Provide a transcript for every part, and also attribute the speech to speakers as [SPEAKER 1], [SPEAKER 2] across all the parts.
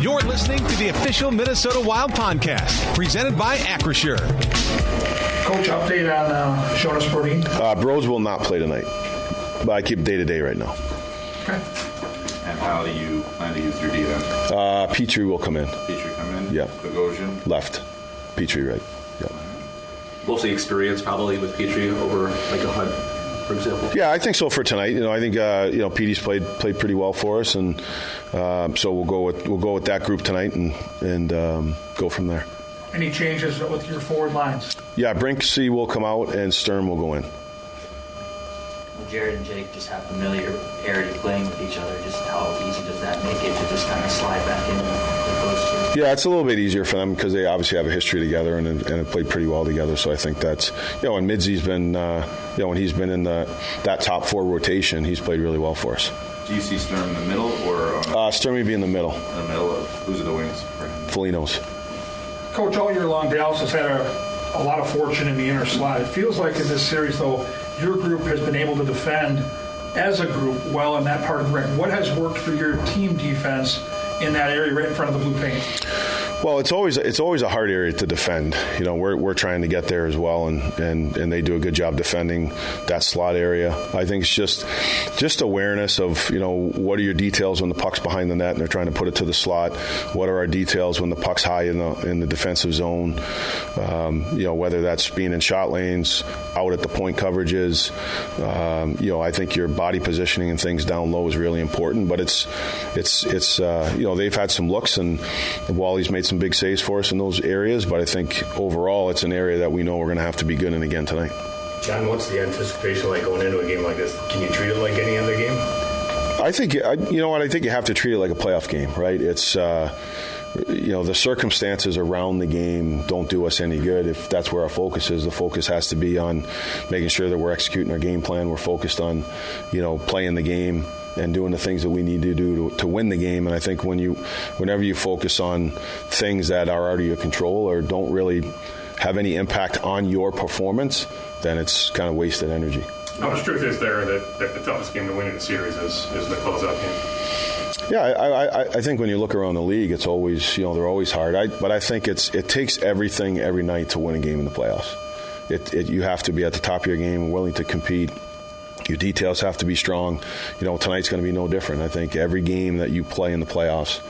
[SPEAKER 1] You're listening to the official Minnesota Wild podcast, presented by Acrisure.
[SPEAKER 2] Coach, update on Jonas Brodin?
[SPEAKER 3] Bros will not play tonight, but I keep day-to-day right now.
[SPEAKER 2] Okay.
[SPEAKER 4] And how do you plan to use your D then?
[SPEAKER 3] Petrie will come in.
[SPEAKER 4] Petrie come in?
[SPEAKER 3] Yeah.
[SPEAKER 4] Bogosian?
[SPEAKER 3] Left. Petrie right. Yeah.
[SPEAKER 5] Mostly experience probably with Petrie over like a Hunt, for example.
[SPEAKER 3] Yeah, I think so for tonight. I think Petey's played pretty well for us, and so we'll go with that group tonight and go from there.
[SPEAKER 2] Any changes with your forward lines?
[SPEAKER 3] Yeah, Brinksy will come out and Sturm will go in.
[SPEAKER 6] Jared and Jake just have familiarity playing with each other. Just how easy does that make it to just kind of slide back in with those two?
[SPEAKER 3] Yeah, it's a little bit easier for them because they obviously have a history together and have played pretty well together. So I think that's, and Midsy's been, when he's been in that top four rotation, he's played really well for us.
[SPEAKER 4] Do you see Sturm in the middle or?
[SPEAKER 3] Sturm would be in the middle.
[SPEAKER 4] In the middle of, who's at the wings for him?
[SPEAKER 3] Foligno's.
[SPEAKER 2] Coach, all year long, Dallas has had a lot of fortune in the inner slot. It feels like in this series, though, your group has been able to defend as a group well in that part of the rink. What has worked for your team defense in that area right in front of the blue paint?
[SPEAKER 3] Well, it's always a hard area to defend. We're trying to get there as well, and they do a good job defending that slot area. I think it's just awareness of what are your details when the puck's behind the net and they're trying to put it to the slot. What are our details when the puck's high in the defensive zone? Whether that's being in shot lanes, out at the point coverages. I think your body positioning and things down low is really important. But it's they've had some looks, and Wally's made some big saves for us in those areas, but I think overall it's an area that we know we're going to have to be good in again tonight.
[SPEAKER 7] John, what's the anticipation like going into a game like this? Can you treat it like any other game?
[SPEAKER 3] I think, I think you have to treat it like a playoff game, right? It's, the circumstances around the game don't do us any good if that's where our focus is. The focus has to be on making sure that we're executing our game plan. We're focused on, playing the game and doing the things that we need to do to win the game. And I think whenever you focus on things that are out of your control or don't really have any impact on your performance, then it's kind of wasted energy.
[SPEAKER 7] How much truth is there that the toughest game to win in the series is the closeout game?
[SPEAKER 3] Yeah, I think when you look around the league, it's always, they're always hard. But I think it takes everything every night to win a game in the playoffs. You have to be at the top of your game, willing to compete. Your details have to be strong. Tonight's going to be no different. I think every game that you play in the playoffs,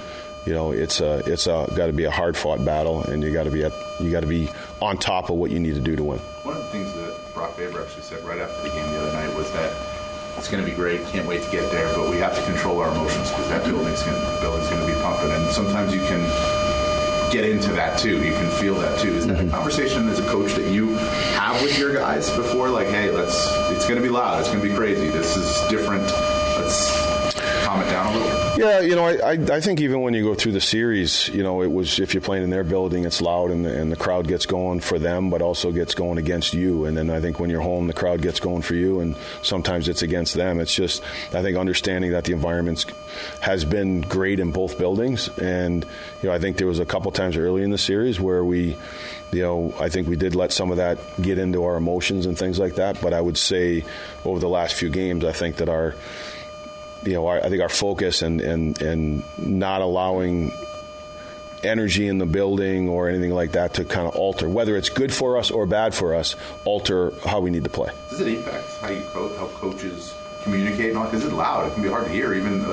[SPEAKER 3] it's got to be a hard-fought battle, and you got to be on top of what you need to do to win.
[SPEAKER 4] One of the things that Brock Faber actually said right after the game the other night was that it's going to be great, can't wait to get there, but we have to control our emotions because that building's going to be pumping, and sometimes you can get into that too. You can feel that too. Is that a conversation as a coach that you have with your guys before? Like, hey, it's going to be loud. It's going to be crazy. This is different. Let's calm it down a little.
[SPEAKER 3] Yeah, I think even when you go through the series, it was, if you're playing in their building, it's loud and the crowd gets going for them, but also gets going against you. And then I think when you're home, the crowd gets going for you, and sometimes it's against them. It's just, I think, understanding that the environment has been great in both buildings. And, I think there was a couple times early in the series where I think we did let some of that get into our emotions and things like that. But I would say over the last few games, I think that our focus and not allowing energy in the building or anything like that to kind of alter, whether it's good for us or bad for us, alter how we need to play.
[SPEAKER 4] Does it impact how coaches communicate and all? Because it's loud. It can be hard to hear, even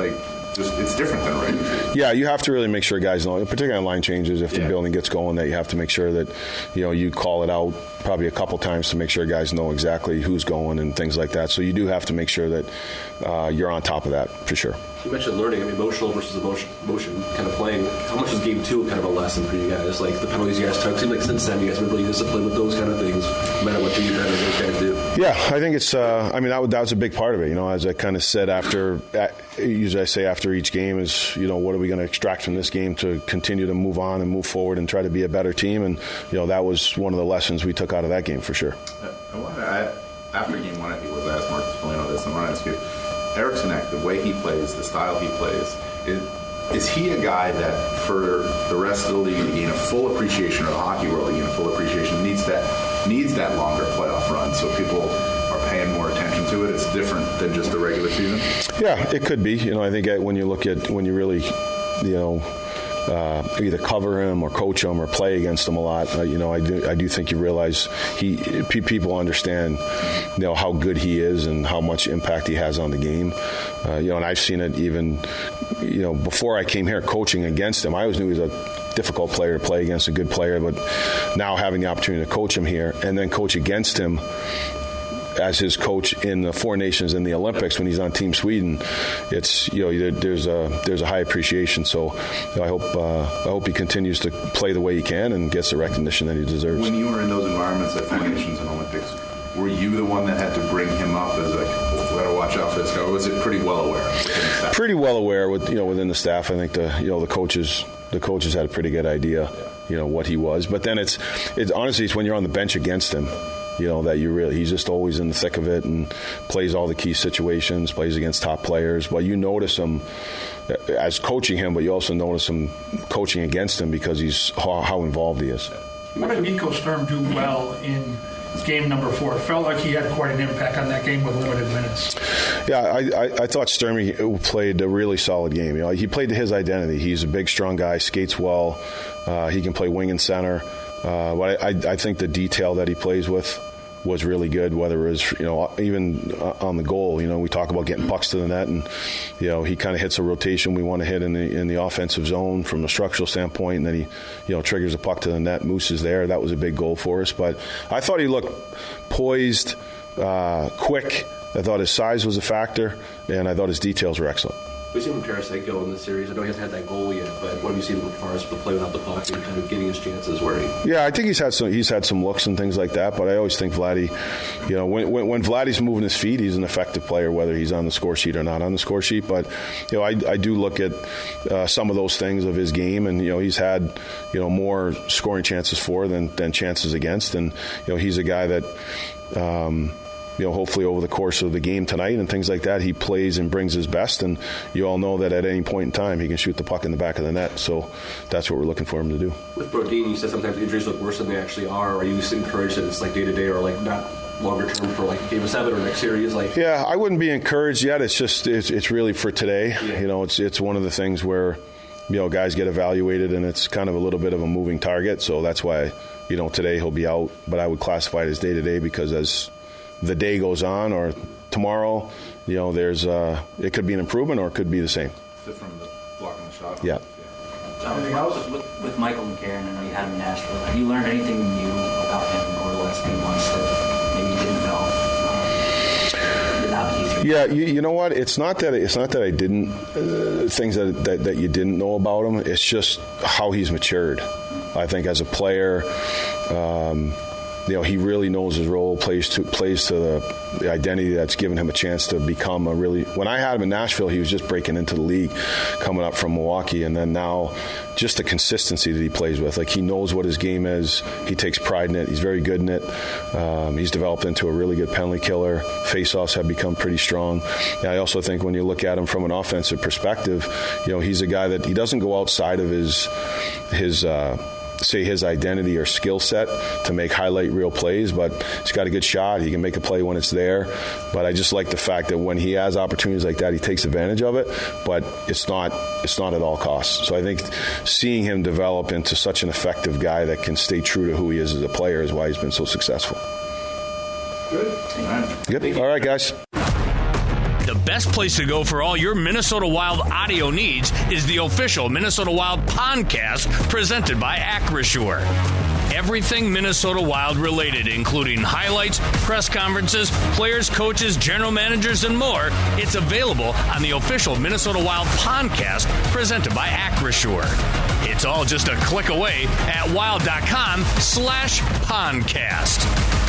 [SPEAKER 4] it's different than regular.
[SPEAKER 3] Yeah, you have to really make sure guys know, particularly on line changes, if the building gets going, that you have to make sure that you call it out probably a couple times to make sure guys know exactly who's going and things like that. So you do have to make sure that you're on top of that for sure.
[SPEAKER 5] You mentioned learning, emotional versus emotion kind of playing. How much is game two kind of a lesson for you guys? Like the penalties you guys took, seems like since then you guys have been really disciplined with those kind of things, no matter what the unit or those guys do.
[SPEAKER 3] Yeah, I think it's, that was a big part of it. As I kind of said usually I say after each game is, what are we going to extract from this game to continue to move on and move forward and try to be a better team. And, that was one of the lessons we took out of that game for sure.
[SPEAKER 4] After game one, I think it was last Marcus Polino this, I want to ask you, Eriksson, the way he plays, the style he plays, is he a guy that for the rest of the league to gain a full appreciation, or the hockey world to gain a full appreciation, needs that longer playoff run so people are paying more attention to it? It's different than just the regular season?
[SPEAKER 3] Yeah, it could be. I think when you really, either cover him or coach him or play against him a lot. I do think you realize people understand, how good he is and how much impact he has on the game. And I've seen it even, before I came here coaching against him. I always knew he was a difficult player to play against, a good player, but now having the opportunity to coach him here and then coach against him as his coach in the Four Nations in the Olympics when he's on Team Sweden, it's there's a high appreciation. So I hope he continues to play the way he can and gets the recognition that he deserves.
[SPEAKER 4] When you were in those environments at Four Nations and Olympics, were you the one that had to bring him up as we got to watch out for this guy, or was it pretty well aware?
[SPEAKER 3] Pretty well aware within the staff. I think the coaches had a pretty good idea, what he was. But then it's honestly it's when you're on the bench against him. That he's just always in the thick of it and plays all the key situations, plays against top players. But you notice him as coaching him, but you also notice him coaching against him because he's how involved he is.
[SPEAKER 2] What did Nico Sturm do well in game number 4? It felt like he had quite an impact on that game with limited minutes.
[SPEAKER 3] Yeah, I thought Sturmy played a really solid game. He played to his identity. He's a big, strong guy, skates well. He can play wing and center. But I think the detail that he plays with was really good, whether it was, even on the goal. We talk about getting pucks to the net, and, he kind of hits a rotation we want to hit in the offensive zone from a structural standpoint, and then he, triggers a puck to the net. Moose is there. That was a big goal for us. But I thought he looked poised, quick. I thought his size was a factor, and I thought his details were excellent.
[SPEAKER 5] We've seen Tarasenko in the series. I know he hasn't had that goal yet, but what have you seen as far as the play without the puck and kind of getting his chances where he...
[SPEAKER 3] Yeah, I think he's had some looks and things like that, but I always think Vladdy, when Vladdy's moving his feet, he's an effective player, whether he's on the score sheet or not on the score sheet. But, I do look at some of those things of his game, and, he's had, more scoring chances for than chances against. And, he's a guy that... hopefully over the course of the game tonight and things like that, he plays and brings his best. And you all know that at any point in time, he can shoot the puck in the back of the net. So that's what we're looking for him to do. With
[SPEAKER 5] Brodin, you said sometimes injuries look worse than they actually are. Are you encouraged that it's like day-to-day or like not longer term for like Game 7 or next series?
[SPEAKER 3] Yeah, I wouldn't be encouraged yet. It's just it's really for today. Yeah. It's one of the things where, guys get evaluated and it's kind of a little bit of a moving target. So that's why, today he'll be out. But I would classify it as day-to-day because as the day goes on or tomorrow, there's it could be an improvement or it could be the same.
[SPEAKER 4] From the blocking the shot.
[SPEAKER 3] Yeah.
[SPEAKER 6] With Michael McCarron, I know you had him in Nashville. Have you learned anything new about him over the last few months that maybe you didn't know?
[SPEAKER 3] Yeah, you know what? It's not that I didn't things that you didn't know about him. It's just how he's matured. I think as a player. He really knows his role, plays to the identity that's given him a chance to become a really... When I had him in Nashville, he was just breaking into the league, coming up from Milwaukee, and then now just the consistency that he plays with. He knows what his game is. He takes pride in it. He's very good in it. He's developed into a really good penalty killer. Face-offs have become pretty strong. And I also think when you look at him from an offensive perspective, he's a guy that he doesn't go outside of his identity or skill set to make highlight reel plays, but he's got a good shot. He can make a play when it's there. But I just like the fact that when he has opportunities like that, he takes advantage of it, but it's not at all costs. So I think seeing him develop into such an effective guy that can stay true to who he is as a player is why he's been so successful. Good. All right, guys.
[SPEAKER 8] The best place to go for all your Minnesota Wild audio needs is the official Minnesota Wild podcast presented by Acrisure. Everything Minnesota Wild related, including highlights, press conferences, players, coaches, general managers, and more. It's available on the official Minnesota Wild podcast presented by Acrisure. It's all just a click away at wild.com/podcast.